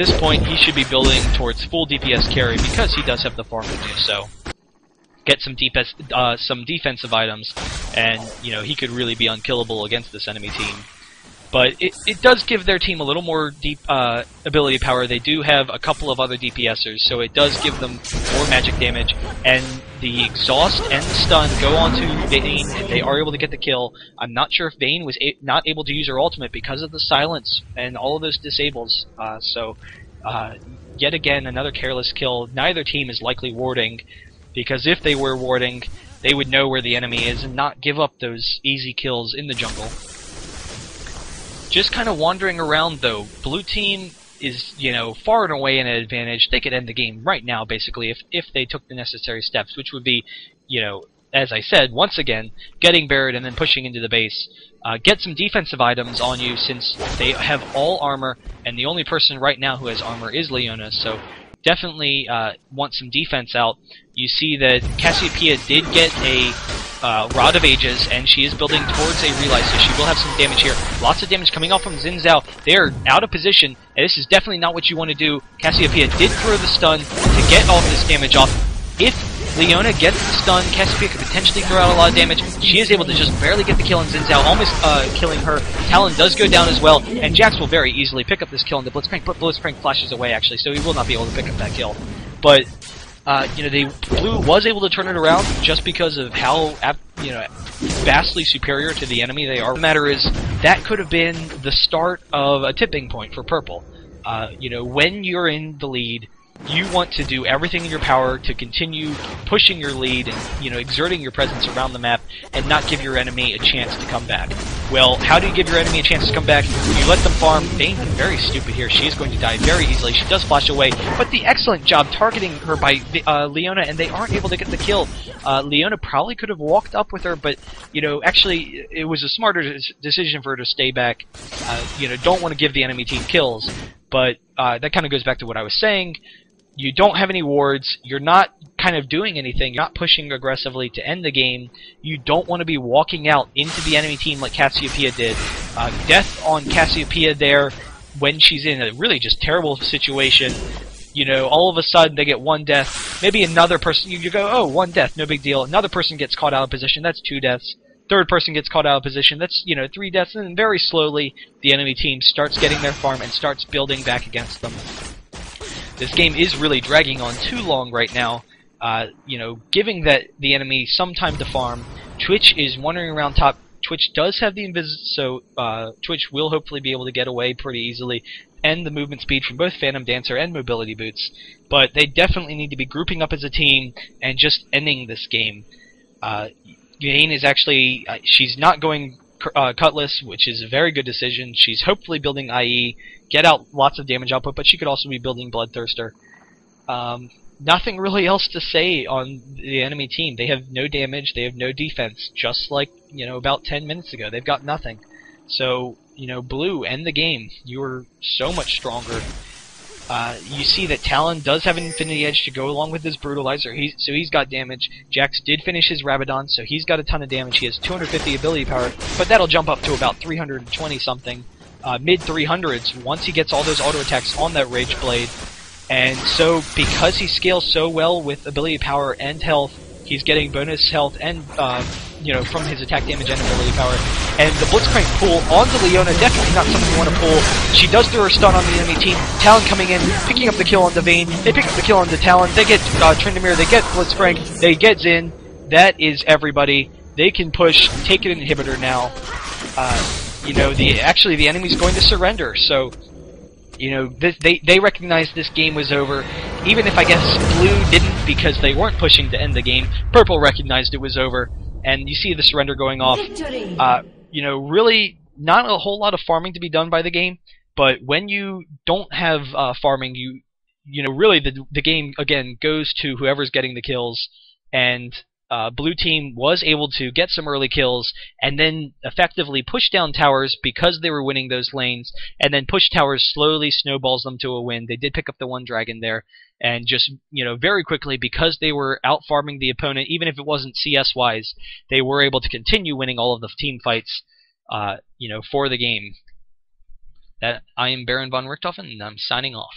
At this point, he should be building towards full DPS carry because he does have the farm to do so. Get some defensive items, and he could really be unkillable against this enemy team. But it does give their team a little more deep ability power. They do have a couple of other DPSers, so it does give them more magic damage. And the exhaust and the stun go onto Vayne, and they are able to get the kill. I'm not sure if Vayne was not able to use her ultimate because of the silence and all of those disables. Yet again, another careless kill. Neither team is likely warding, because if they were warding, they would know where the enemy is and not give up those easy kills in the jungle. Just kind of wandering around, though. Blue team is, far and away an advantage. They could end the game right now, basically, if they took the necessary steps, which would be, as I said, once again, getting buried and then pushing into the base. Get some defensive items on you, since they have all armor, and the only person right now who has armor is Leona, so definitely want some defense out. You see that Cassiopeia did get a Rod of Ages, and she is building towards a Relay, so she will have some damage here. Lots of damage coming off from Xin Zhao. They are out of position, and this is definitely not what you want to do. Cassiopeia did throw the stun to get all of this damage off. If Leona gets the stun, Cassiopeia could potentially throw out a lot of damage. She is able to just barely get the kill on Xin Zhao, almost killing her. Talon does go down as well, and Jax will very easily pick up this kill on the Blitzcrank, but Blitzcrank flashes away, actually, so he will not be able to pick up that kill. But Blue was able to turn it around just because of how, vastly superior to the enemy they are. The matter is, that could have been the start of a tipping point for Purple. When you're in the lead, you want to do everything in your power to continue pushing your lead and, exerting your presence around the map and not give your enemy a chance to come back. Well, how do you give your enemy a chance to come back? You let them farm. Vayne is very stupid here. She is going to die very easily. She does flash away, but the excellent job targeting her by Leona, and they aren't able to get the kill. Leona probably could have walked up with her, but, actually, it was a smarter decision for her to stay back. Don't want to give the enemy team kills, but that kind of goes back to what I was saying. You don't have any wards, you're not kind of doing anything, you're not pushing aggressively to end the game, you don't want to be walking out into the enemy team like Cassiopeia did. Death on Cassiopeia there when she's in a really just terrible situation. All of a sudden they get one death, maybe another person, you go, oh, one death, no big deal. Another person gets caught out of position, that's 2 deaths. Third person gets caught out of position, that's, 3 deaths, and then very slowly the enemy team starts getting their farm and starts building back against them. This game is really dragging on too long right now, giving that the enemy some time to farm. Twitch is wandering around top. Twitch does have the so Twitch will hopefully be able to get away pretty easily, and the movement speed from both Phantom Dancer and Mobility Boots. But they definitely need to be grouping up as a team and just ending this game. Vayne is actually, she's not going Cutlass, which is a very good decision. She's hopefully building IE, get out lots of damage output, but she could also be building Bloodthirster. Nothing really else to say on the enemy team. They have no damage, they have no defense, just like, about 10 minutes ago. They've got nothing. So, Blue, end the game. You are so much stronger. You see that Talon does have an Infinity Edge to go along with his Brutalizer, so he's got damage. Jax did finish his Rabadon, so he's got a ton of damage. He has 250 ability power, but that'll jump up to about 320-something, mid-300s, once he gets all those auto attacks on that Rage Blade. And so, because he scales so well with ability power and health, he's getting bonus health and, from his attack damage and ability power. And the Blitzcrank pull onto Leona, definitely not something you want to pull. She does throw her stun on the enemy team. Talon coming in, picking up the kill on the Vayne. They pick up the kill on the Talon. They get Tryndamere, they get Blitzcrank, they get Xin. That is everybody. They can push, take an inhibitor now. Actually the enemy's going to surrender, so they recognized this game was over. Even if I guess Blue didn't because they weren't pushing to end the game, Purple recognized it was over, and you see the surrender going off. Really not a whole lot of farming to be done by the game, but when you don't have farming, really the game again goes to whoever's getting the kills, and Blue team was able to get some early kills and then effectively push down towers because they were winning those lanes, and then push towers slowly snowballs them to a win. They did pick up the one dragon there, and just very quickly, because they were out farming the opponent, even if it wasn't CS wise, they were able to continue winning all of the team fights for the game. I am Baron von Richthofen, and I'm signing off.